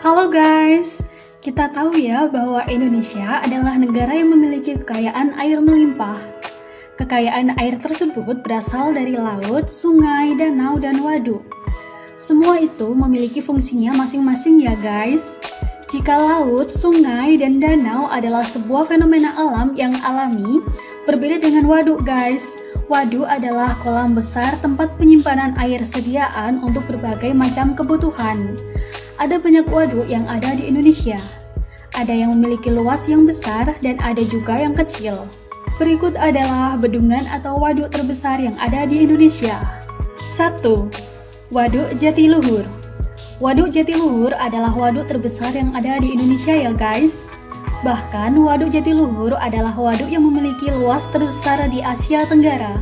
Halo guys, kita tahu ya bahwa Indonesia adalah negara yang memiliki kekayaan air melimpah. Kekayaan air tersebut berasal dari laut, sungai, danau, dan waduk. Semua itu memiliki fungsinya masing-masing ya guys. Jika laut, sungai, dan danau adalah sebuah fenomena alam yang alami, berbeda dengan waduk guys. Waduk adalah kolam besar tempat penyimpanan air sediaan untuk berbagai macam kebutuhan. Ada banyak waduk yang ada di Indonesia. Ada yang memiliki luas yang besar dan ada juga yang kecil. Berikut adalah bendungan atau waduk terbesar yang ada di Indonesia. 1. Waduk Jatiluhur. Waduk Jatiluhur adalah waduk terbesar yang ada di Indonesia ya guys. Bahkan Waduk Jatiluhur adalah waduk yang memiliki luas terbesar di Asia Tenggara.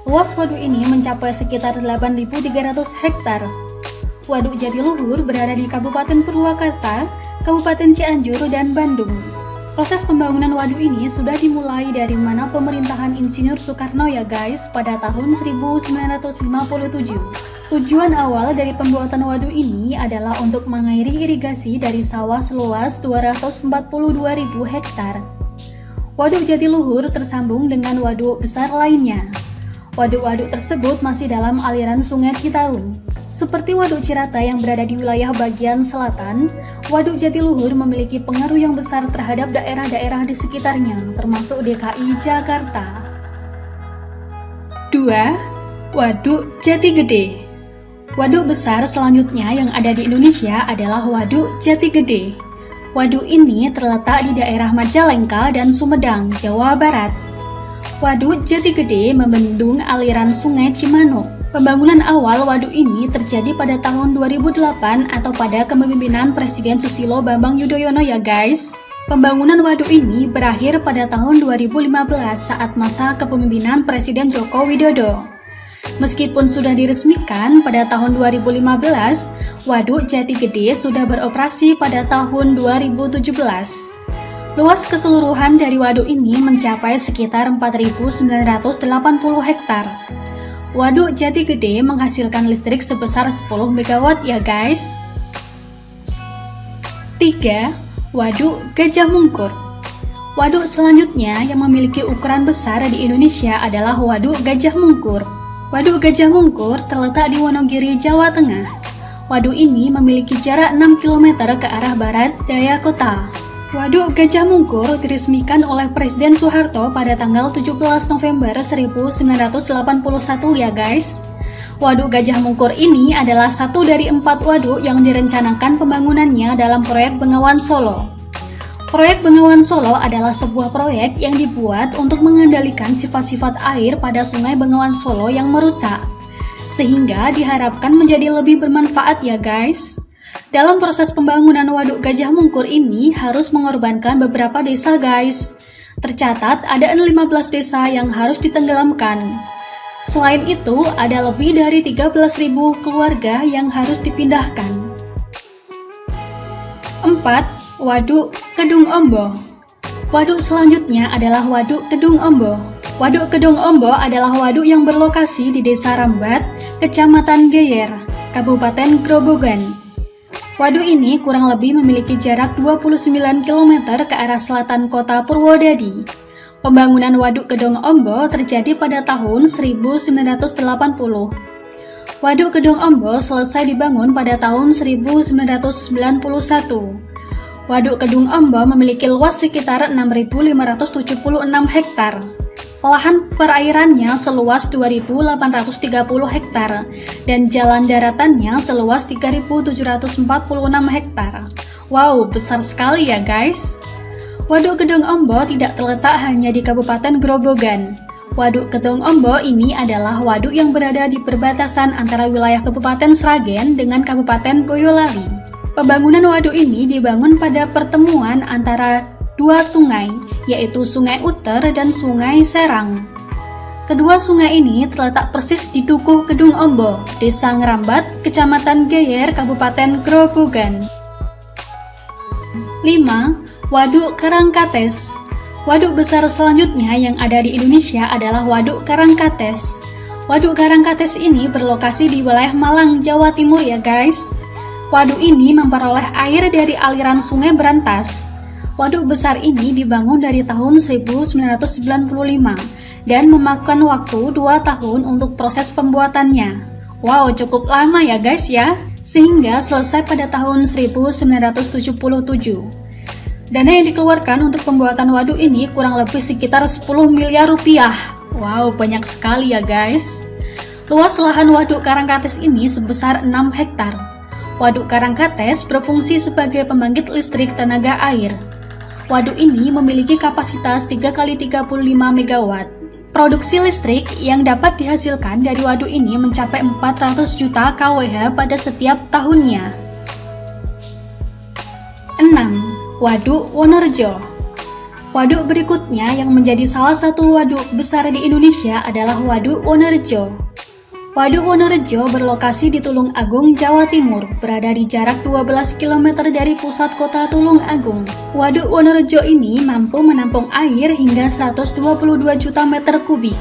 Luas waduk ini mencapai sekitar 8.300 hektar. Waduk Jatiluhur berada di Kabupaten Purwakarta, Kabupaten Cianjur, dan Bandung. Proses pembangunan waduk ini sudah dimulai dari mana pemerintahan Insinyur Soekarno ya guys pada tahun 1957. Tujuan awal dari pembuatan waduk ini adalah untuk mengairi irigasi dari sawah seluas 242.000 hektar. Waduk Jatiluhur tersambung dengan waduk besar lainnya. Waduk-waduk tersebut masih dalam aliran Sungai Citarum. Seperti Waduk Cirata yang berada di wilayah bagian selatan, Waduk Jatiluhur memiliki pengaruh yang besar terhadap daerah-daerah di sekitarnya, termasuk DKI Jakarta. 2. Waduk Jatigede. Waduk besar selanjutnya yang ada di Indonesia adalah Waduk Jatigede. Waduk ini terletak di daerah Majalengka dan Sumedang, Jawa Barat. Waduk Jatigede membendung aliran Sungai Cimanuk. Pembangunan awal waduk ini terjadi pada tahun 2008 atau pada kepemimpinan Presiden Susilo Bambang Yudhoyono ya guys. Pembangunan waduk ini berakhir pada tahun 2015 saat masa kepemimpinan Presiden Joko Widodo. Meskipun sudah diresmikan pada tahun 2015, Waduk Jatigede sudah beroperasi pada tahun 2017. Luas keseluruhan dari waduk ini mencapai sekitar 4.980 hektar. Waduk Jatigede menghasilkan listrik sebesar 10 MW ya guys. 3. Waduk Gajah Mungkur. Waduk selanjutnya yang memiliki ukuran besar di Indonesia adalah Waduk Gajah Mungkur. Waduk Gajah Mungkur terletak di Wonogiri, Jawa Tengah. Waduk ini memiliki jarak 6 km ke arah barat daya kota. Waduk Gajah Mungkur diresmikan oleh Presiden Soeharto pada tanggal 17 November 1981 ya guys. Waduk Gajah Mungkur ini adalah satu dari 4 waduk yang direncanakan pembangunannya dalam proyek Bengawan Solo. Proyek Bengawan Solo adalah sebuah proyek yang dibuat untuk mengendalikan sifat-sifat air pada Sungai Bengawan Solo yang merusak, sehingga diharapkan menjadi lebih bermanfaat ya guys. Dalam proses pembangunan Waduk Gajah Mungkur ini harus mengorbankan beberapa desa guys. Tercatat ada 15 desa yang harus ditenggelamkan. Selain itu, ada lebih dari 13.000 keluarga yang harus dipindahkan. 4. Waduk Kedung Ombo. Waduk selanjutnya adalah Waduk Kedung Ombo. Waduk Kedung Ombo adalah waduk yang berlokasi di Desa Rambat, Kecamatan Geyer, Kabupaten Grobogan. Waduk ini kurang lebih memiliki jarak 29 km ke arah selatan kota Purwodadi. Pembangunan Waduk Kedung Ombo terjadi pada tahun 1980. Waduk Kedung Ombo selesai dibangun pada tahun 1991. Waduk Kedung Ombo memiliki luas sekitar 6.576 hektar. Lahan perairannya seluas 2.830 hektar dan jalan daratannya seluas 3.746 hektar. Wow, besar sekali ya guys. Waduk Kedung Ombo tidak terletak hanya di Kabupaten Grobogan. Waduk Kedung Ombo ini adalah waduk yang berada di perbatasan antara wilayah Kabupaten Sragen dengan Kabupaten Boyolali. Pembangunan waduk ini dibangun pada pertemuan antara dua sungai, yaitu Sungai Uter dan Sungai Serang. Kedua sungai ini terletak persis di Dukuh Kedung Ombo, Desa Ngerambat, Kecamatan Geyer, Kabupaten Grobogan. 5. Waduk Karangkates. Waduk besar selanjutnya yang ada di Indonesia adalah Waduk Karangkates. Waduk Karangkates ini berlokasi di wilayah Malang, Jawa Timur ya guys. Waduk ini memperoleh air dari aliran Sungai Berantas. Waduk besar ini dibangun dari tahun 1995 dan memakan waktu 2 tahun untuk proses pembuatannya. Wow, cukup lama ya guys ya, sehingga selesai pada tahun 1977. Dana yang dikeluarkan untuk pembuatan waduk ini kurang lebih sekitar 10 miliar rupiah. Wow, banyak sekali ya guys. Luas lahan Waduk Karangkates ini sebesar 6 hektar. Waduk Karangkates berfungsi sebagai pembangkit listrik tenaga air. Waduk ini memiliki kapasitas 3x35 MW. Produksi listrik yang dapat dihasilkan dari waduk ini mencapai 400 juta kWh pada setiap tahunnya. 6. Waduk Wonorejo. Waduk berikutnya yang menjadi salah satu waduk besar di Indonesia adalah Waduk Wonorejo. Waduk Wonorejo berlokasi di Tulung Agung, Jawa Timur, berada di jarak 12 km dari pusat kota Tulung Agung. Waduk Wonorejo ini mampu menampung air hingga 122 juta meter kubik.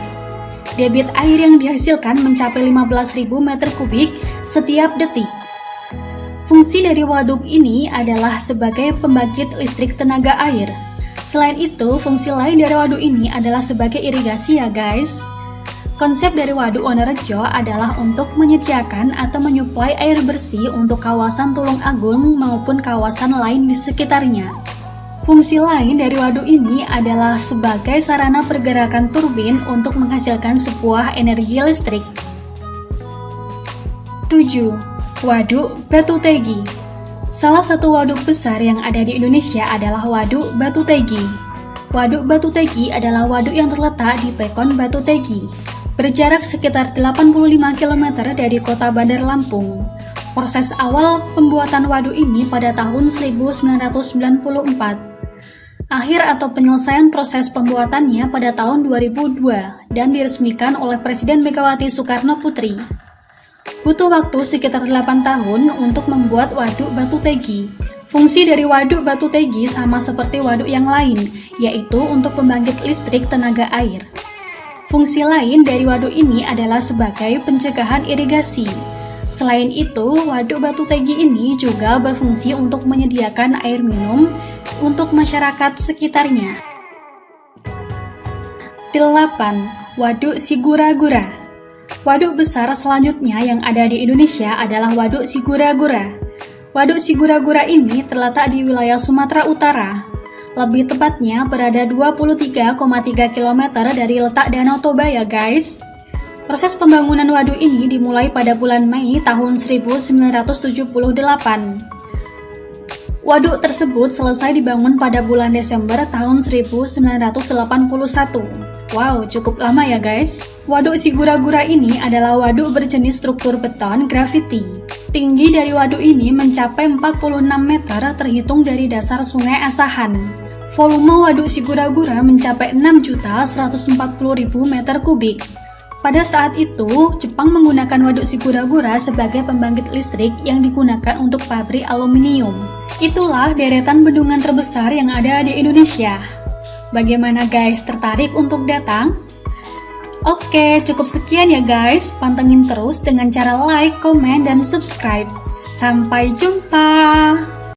Debit air yang dihasilkan mencapai 15.000 meter kubik setiap detik. Fungsi dari waduk ini adalah sebagai pembangkit listrik tenaga air. Selain itu, fungsi lain dari waduk ini adalah sebagai irigasi ya guys. Konsep dari Waduk Wonorejo adalah untuk menyediakan atau menyuplai air bersih untuk kawasan Tulung Agung maupun kawasan lain di sekitarnya. Fungsi lain dari waduk ini adalah sebagai sarana pergerakan turbin untuk menghasilkan sebuah energi listrik. 7. Waduk Batu Tegi. Salah satu waduk besar yang ada di Indonesia adalah Waduk Batu Tegi. Waduk Batu Tegi adalah waduk yang terletak di Pekon Batu Tegi. Berjarak sekitar 85 km dari kota Bandar Lampung. Proses awal pembuatan waduk ini pada tahun 1994. Akhir atau penyelesaian proses pembuatannya pada tahun 2002 dan diresmikan oleh Presiden Megawati Soekarno Putri. Butuh waktu sekitar 8 tahun untuk membuat Waduk Batu Tegi. Fungsi dari Waduk Batu Tegi sama seperti waduk yang lain, yaitu untuk pembangkit listrik tenaga air. Fungsi lain dari waduk ini adalah sebagai pencegahan irigasi. Selain itu, Waduk Batu Tegi ini juga berfungsi untuk menyediakan air minum untuk masyarakat sekitarnya. 8. Waduk Sigura-gura. Waduk besar selanjutnya yang ada di Indonesia adalah Waduk Sigura-gura. Waduk Sigura-gura ini terletak di wilayah Sumatera Utara. Lebih tepatnya berada 23,3 km dari letak Danau Toba ya guys. Proses pembangunan waduk ini dimulai pada bulan Mei tahun 1978. Waduk tersebut selesai dibangun pada bulan Desember tahun 1981. Wow, cukup lama ya guys. Waduk Sigura-gura ini adalah waduk berjenis struktur beton gravity. Tinggi dari waduk ini mencapai 46 meter terhitung dari dasar Sungai Asahan. Volume Waduk Sigura-gura mencapai 6.140.000 meter kubik. Pada saat itu, Jepang menggunakan Waduk Sigura-gura sebagai pembangkit listrik yang digunakan untuk pabrik aluminium. Itulah deretan bendungan terbesar yang ada di Indonesia. Bagaimana guys, tertarik untuk datang? Oke, cukup sekian ya guys. Pantengin terus dengan cara like, komen, dan subscribe. Sampai jumpa!